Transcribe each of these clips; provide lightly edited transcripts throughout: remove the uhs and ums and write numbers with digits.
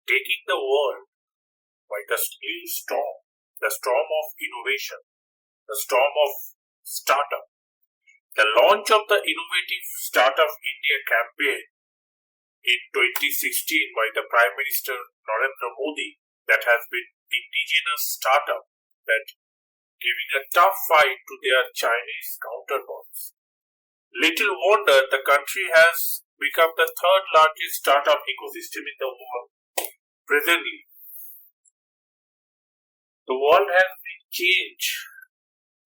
taking the world by the storm of innovation, the storm of startup. The launch of the Innovative Startup India campaign in 2016 by the Prime Minister Narendra Modi, that has been indigenous startup that giving a tough fight to their Chinese counterparts. Little wonder the country has become the third largest startup ecosystem in the world presently. The world has been changed.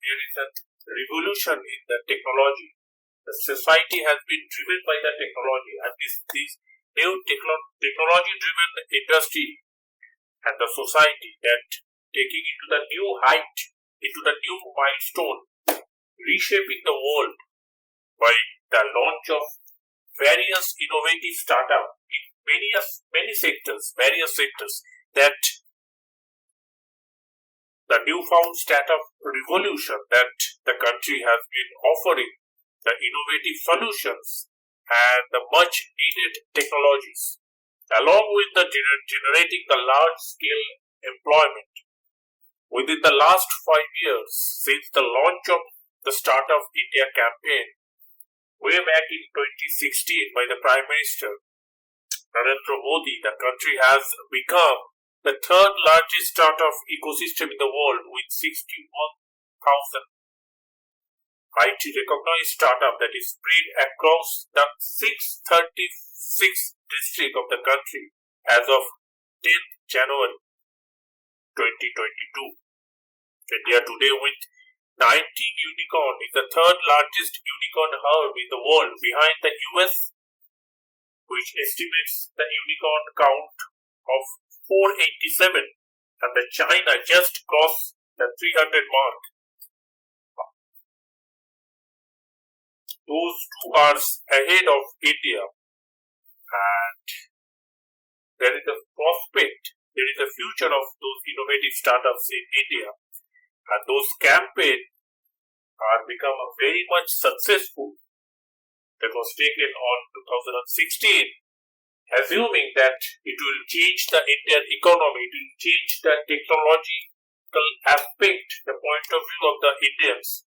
There is a revolution in the technology. The society has been driven by the technology, and this new technology-driven industry and the society that taking it to the new height, into the new milestone, reshaping the world by the launch of various innovative startups in various sectors that the newfound startup revolution that the country has been offering, the innovative solutions and the much needed technologies, along with the generating the large scale employment. Within the last 5 years, since the launch of the Startup India campaign, way back in 2016 by the Prime Minister Narendra Modi, the country has become the third largest startup ecosystem in the world with 61,000 IT recognized startup that is spread across the 636 districts of the country as of 10th January 2022. India today with 90 unicorn is the third largest unicorn hub in the world behind the US, which estimates the unicorn count of 487, and the China just crossed the 300 mark. Those two are ahead of India, and there is a prospect, there is a future of those innovative startups in India, and those campaigns are become very much successful. That was taken on 2016, assuming that it will change the Indian economy, it will change the technological aspect, the point of view of the Indians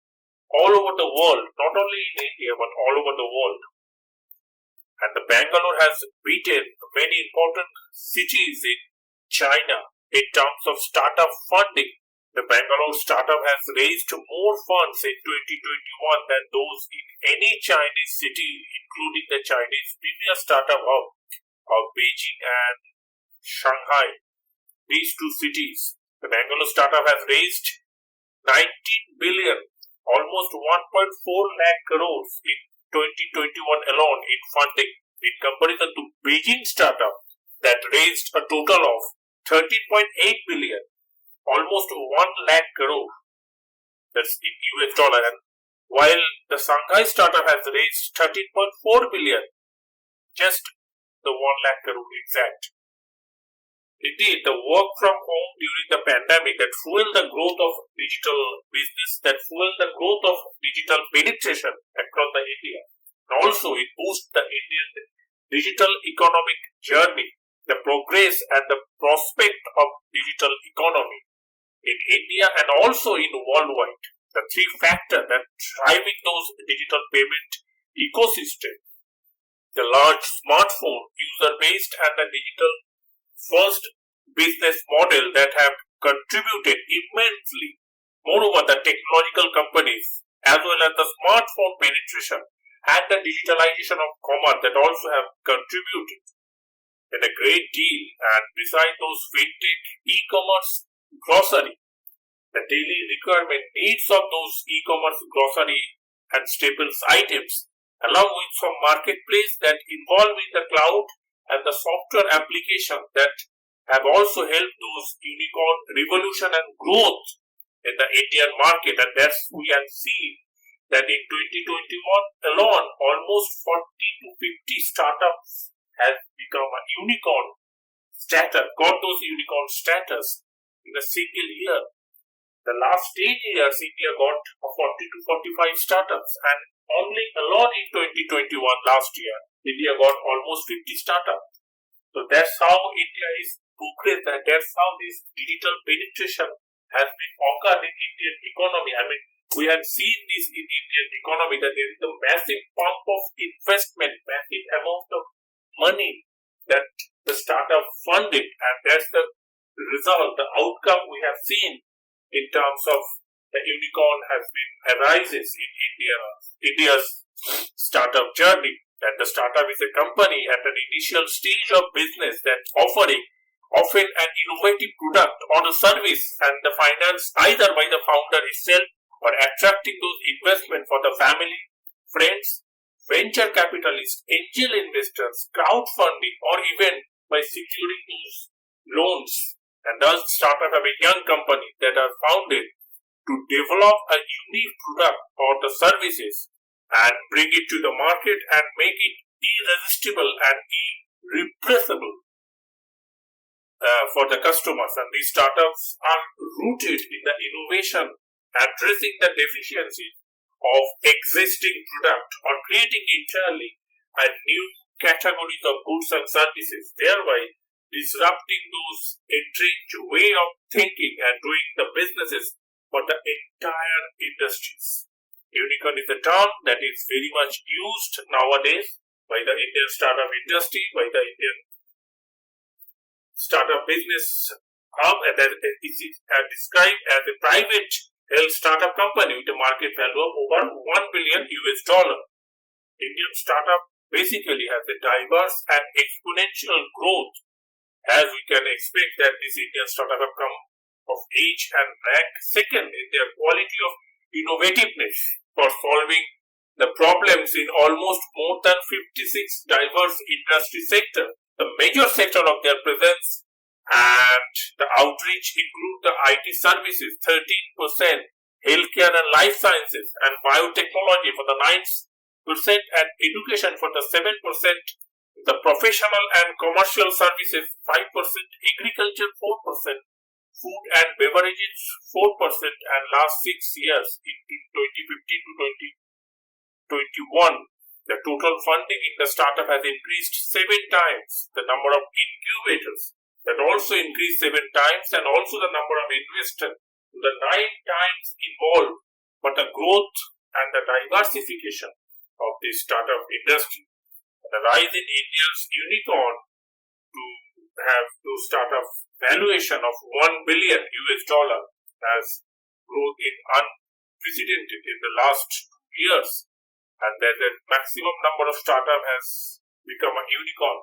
all over the world, not only in India but all over the world. And the Bangalore has beaten many important cities in China in terms of startup funding. The Bangalore startup has raised more funds in 2021 than those in any Chinese city, including the Chinese premier startup hub of Beijing and Shanghai. These two cities, the Bangalore startup has raised 19 billion, almost 1.4 lakh crores in 2021 alone in funding, in comparison to Beijing startup that raised a total of 13.8 billion, almost 1 lakh crore. That's in US dollar. And while the Shanghai startup has raised 13.4 billion, just the 1 lakh crore exact. Indeed, the work from home during the pandemic that fueled the growth of digital business, that fueled the growth of digital penetration across the India. And also it boosts the Indian digital economic journey, the progress and the prospect of digital economy in India and also in worldwide. The three factors that driving those digital payment ecosystem, the large smartphone user base and the digital first business model that have contributed immensely. Moreover, the technological companies as well as the smartphone penetration and the digitalization of commerce that also have contributed in a great deal. And besides those fintech, e-commerce, grocery, the daily requirement needs of those e-commerce, grocery and staples items, along with some marketplace that involve in the cloud and the software application that have also helped those unicorn revolution and growth in the Indian market. And that's we have seen that in 2021 alone, almost 40 to 50 startups have become a unicorn status, got those unicorn status in a single year. The last 8 years, India got 40 to 45 startups, and only alone in 2021 last year, India got almost 50 startups. So that's how India is progressed, and that's how this digital penetration has been occurred in Indian economy. I mean, we have seen this in Indian economy, that there is a massive pump of investment, massive amount of money that the startup funded, and that's the result, the outcome we have seen in terms of the unicorn has been arises in India's startup journey. And the startup is a company at an initial stage of business that's offering often an innovative product or a service, and the finance either by the founder itself or attracting those investment for the family, friends, venture capitalists, angel investors, crowdfunding, or even by securing those loans. And thus startup have a young company that are founded to develop a unique product or the services and bring it to the market and make it irresistible and irrepressible for the customers. And these startups are rooted in the innovation, addressing the deficiencies of existing product or creating entirely a new categories of goods and services, thereby disrupting those entrenched way of thinking and doing the businesses for the entire industries. Unicorn is a term that is very much used nowadays by the Indian startup industry, by the Indian startup business hub, and that is described as a private held startup company with a market value of over $1 billion. Indian startup basically has a diverse and exponential growth, as we can expect that this Indian startup have come of age and rank second in their quality of innovativeness for solving the problems in almost more than 56 diverse industry sectors. The major sector of their presence and the outreach include the IT services 13%, healthcare and life sciences and biotechnology for the 9%, and education for the 7%, the professional and commercial services 5%, agriculture 4%, food and beverages 4%, and last 6 years in 2015 to 2021, the total funding in the startup has increased 7 times. The number of incubators that also increased 7 times, and also the number of investors to the 9 times involved. But the growth and the diversification of the startup industry, the rise in India's unicorn to have those startup valuation of $1 billion has grown in unprecedented in the last 2 years, and that the maximum number of startup has become a unicorn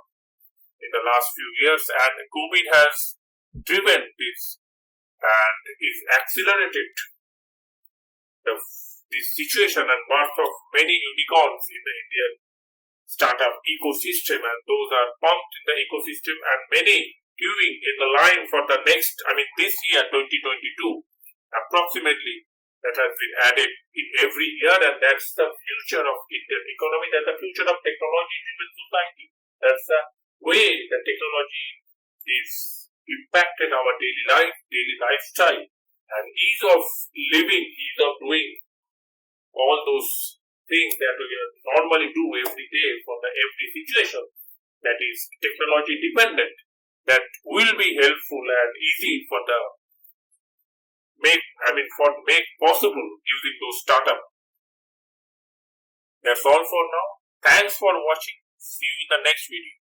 in the last few years, and COVID has driven this and is accelerated this situation and birth of many unicorns in the Indian startup ecosystem, and those are pumped in the ecosystem, and many queuing in the line for the next, this year 2022, approximately, that has been added in every year. And that's the future of Indian economy, that's the future of technology-driven society. That's the way the technology is impacted our daily life, daily lifestyle, and ease of living, ease of doing all those things that we normally do every day for the every situation that is technology dependent, that will be helpful and easy for the make possible using those startups. That's all for now. Thanks for watching. See you in the next video.